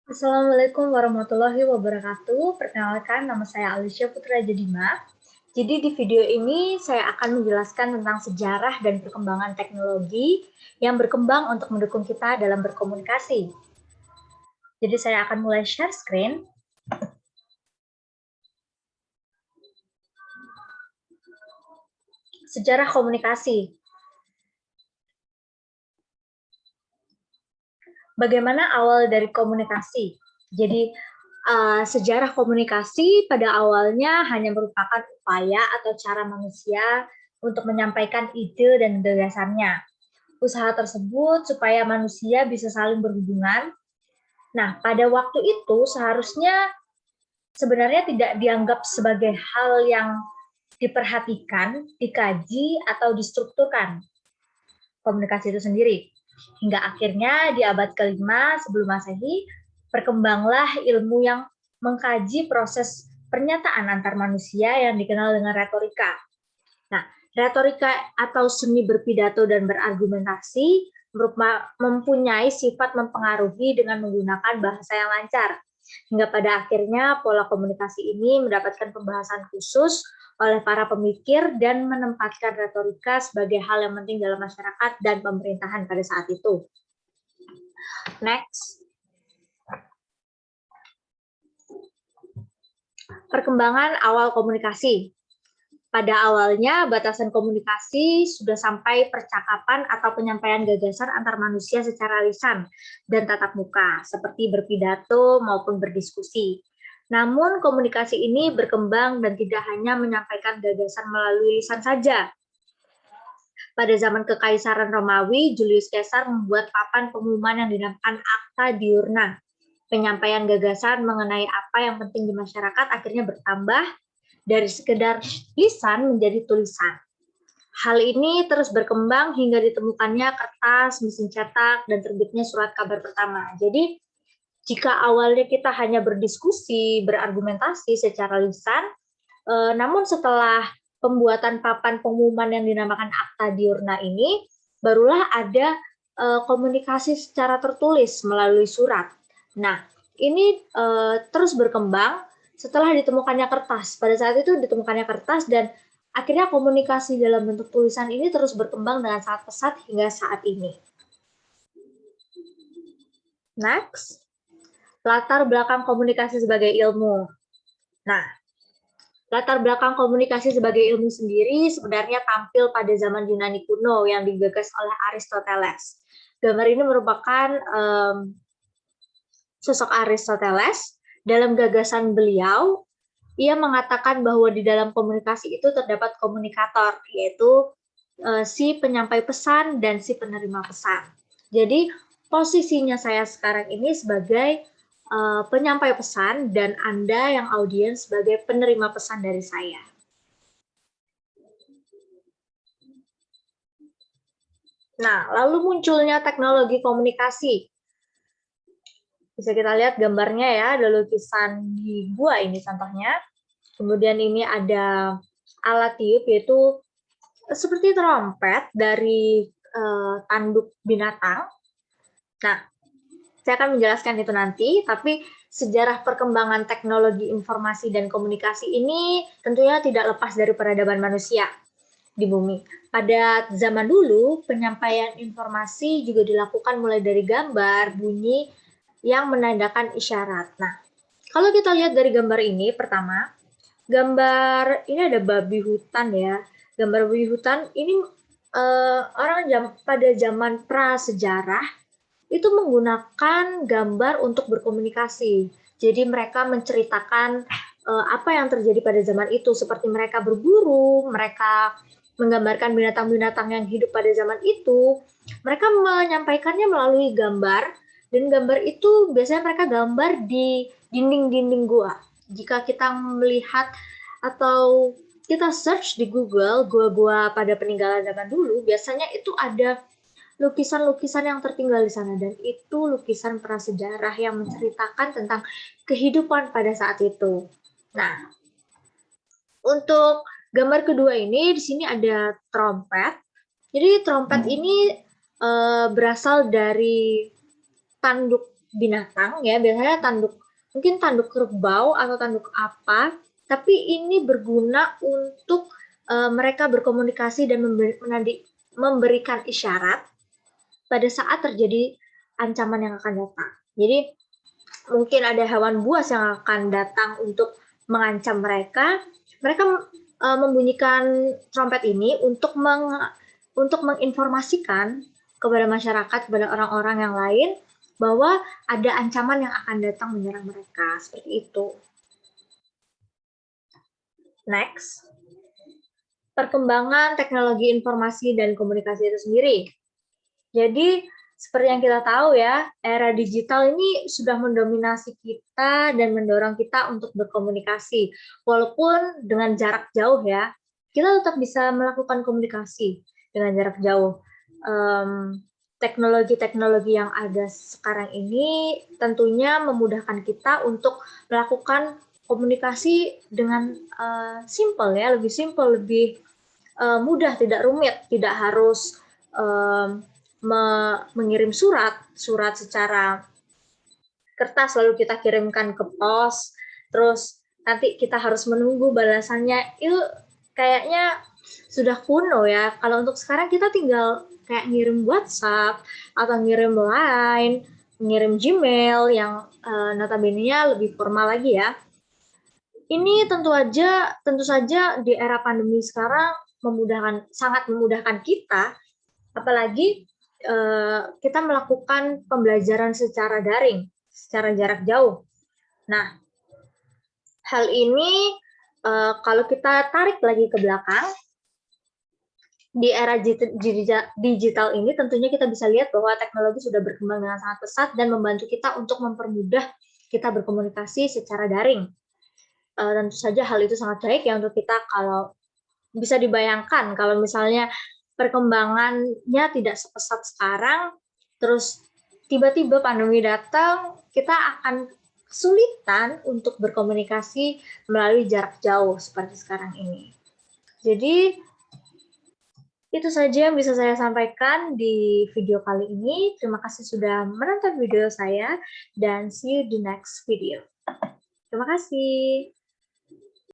Assalamualaikum warahmatullahi wabarakatuh. Perkenalkan, nama saya Alicia Putra Jadima. Jadi di video ini saya akan menjelaskan tentang sejarah dan perkembangan teknologi yang berkembang untuk mendukung kita dalam berkomunikasi. Jadi saya akan mulai share screen. Sejarah komunikasi. Bagaimana awal dari komunikasi? Jadi sejarah komunikasi pada awalnya hanya merupakan upaya atau cara manusia untuk menyampaikan ide dan gagasannya. Usaha tersebut supaya manusia bisa saling berhubungan. Nah, pada waktu itu seharusnya sebenarnya tidak dianggap sebagai hal yang diperhatikan, dikaji, atau distrukturkan komunikasi itu sendiri. Hingga akhirnya di abad ke-5 sebelum Masehi, berkembanglah ilmu yang mengkaji proses pernyataan antar manusia yang dikenal dengan retorika. Nah, retorika atau seni berpidato dan berargumentasi mempunyai sifat mempengaruhi dengan menggunakan bahasa yang lancar. Hingga pada akhirnya pola komunikasi ini mendapatkan pembahasan khusus oleh para pemikir dan menempatkan retorika sebagai hal yang penting dalam masyarakat dan pemerintahan pada saat itu. Next. Perkembangan awal komunikasi. Pada awalnya, batasan komunikasi sudah sampai percakapan atau penyampaian gagasan antar manusia secara lisan dan tatap muka, seperti berpidato maupun berdiskusi. Namun, komunikasi ini berkembang dan tidak hanya menyampaikan gagasan melalui lisan saja. Pada zaman Kekaisaran Romawi, Julius Caesar membuat papan pengumuman yang dinamakan Acta Diurna. Penyampaian gagasan mengenai apa yang penting di masyarakat akhirnya bertambah dari sekedar lisan menjadi tulisan. Hal ini terus berkembang hingga ditemukannya kertas, mesin cetak, dan terbitnya surat kabar pertama. Jadi, jika awalnya kita hanya berdiskusi, berargumentasi secara lisan, namun setelah pembuatan papan pengumuman yang dinamakan Akta Diurna ini, barulah ada komunikasi secara tertulis melalui surat. Nah, ini terus berkembang setelah ditemukannya kertas. Pada saat itu ditemukannya kertas dan akhirnya komunikasi dalam bentuk tulisan ini terus berkembang dengan sangat pesat hingga saat ini. Next, latar belakang komunikasi sebagai ilmu. Nah, latar belakang komunikasi sebagai ilmu sendiri sebenarnya tampil pada zaman Yunani kuno yang digagas oleh Aristoteles. Gambar ini merupakan sosok Aristoteles. Dalam gagasan beliau, ia mengatakan bahwa di dalam komunikasi itu terdapat komunikator, yaitu si penyampai pesan dan si penerima pesan. Jadi posisinya saya sekarang ini sebagai penyampai pesan dan Anda yang audiens sebagai penerima pesan dari saya. Nah, lalu munculnya teknologi komunikasi. Bisa kita lihat gambarnya ya, ada lukisan di gua ini contohnya. Kemudian ini ada alat tiup yaitu seperti trompet dari tanduk binatang. Nah, saya akan menjelaskan itu nanti, tapi sejarah perkembangan teknologi informasi dan komunikasi ini tentunya tidak lepas dari peradaban manusia di bumi. Pada zaman dulu, penyampaian informasi juga dilakukan mulai dari gambar, bunyi, yang menandakan isyarat. Nah, kalau kita lihat dari gambar ini, pertama, gambar ini ada babi hutan ya. Gambar babi hutan ini orang pada zaman prasejarah itu menggunakan gambar untuk berkomunikasi. Jadi mereka menceritakan apa yang terjadi pada zaman itu, seperti mereka berburu, mereka menggambarkan binatang-binatang yang hidup pada zaman itu. Mereka menyampaikannya melalui gambar, dan gambar itu biasanya mereka gambar di dinding-dinding gua. Jika kita melihat atau kita search di Google gua-gua pada peninggalan zaman dulu, biasanya itu ada lukisan-lukisan yang tertinggal di sana, dan itu lukisan prasejarah yang menceritakan tentang kehidupan pada saat itu. Nah, untuk gambar kedua ini di sini ada trompet. Jadi trompet ini berasal dari tanduk binatang ya, biasanya mungkin tanduk kerbau atau tanduk apa, tapi ini berguna untuk mereka berkomunikasi dan memberikan isyarat pada saat terjadi ancaman yang akan datang. Jadi mungkin ada hewan buas yang akan datang untuk mengancam mereka. Mereka membunyikan trompet ini untuk menginformasikan kepada masyarakat, kepada orang-orang yang lain, bahwa ada ancaman yang akan datang menyerang mereka. Seperti itu. Next. Perkembangan teknologi informasi dan komunikasi itu sendiri. Jadi, seperti yang kita tahu ya, era digital ini sudah mendominasi kita dan mendorong kita untuk berkomunikasi. Walaupun dengan jarak jauh ya, kita tetap bisa melakukan komunikasi dengan jarak jauh. Teknologi-teknologi yang ada sekarang ini tentunya memudahkan kita untuk melakukan komunikasi dengan simple ya, lebih simple, lebih mudah, tidak rumit, tidak harus mengirim surat secara kertas lalu kita kirimkan ke pos, terus nanti kita harus menunggu balasannya. Itu kayaknya sudah kuno ya. Kalau untuk sekarang kita tinggal kayak ngirim WhatsApp atau ngirim Line, ngirim Gmail yang notabene-nya lebih formal lagi ya. Ini tentu saja di era pandemi sekarang sangat memudahkan kita, apalagi kita melakukan pembelajaran secara daring, secara jarak jauh. Nah, hal ini kalau kita tarik lagi ke belakang, di era digital ini tentunya kita bisa lihat bahwa teknologi sudah berkembang dengan sangat pesat dan membantu kita untuk mempermudah kita berkomunikasi secara daring. Tentu saja hal itu sangat baik ya untuk kita. Kalau bisa dibayangkan kalau misalnya perkembangannya tidak sepesat sekarang, terus tiba-tiba pandemi datang, kita akan kesulitan untuk berkomunikasi melalui jarak jauh seperti sekarang ini. Jadi, itu saja yang bisa saya sampaikan di video kali ini. Terima kasih sudah menonton video saya, dan see you di next video. Terima kasih.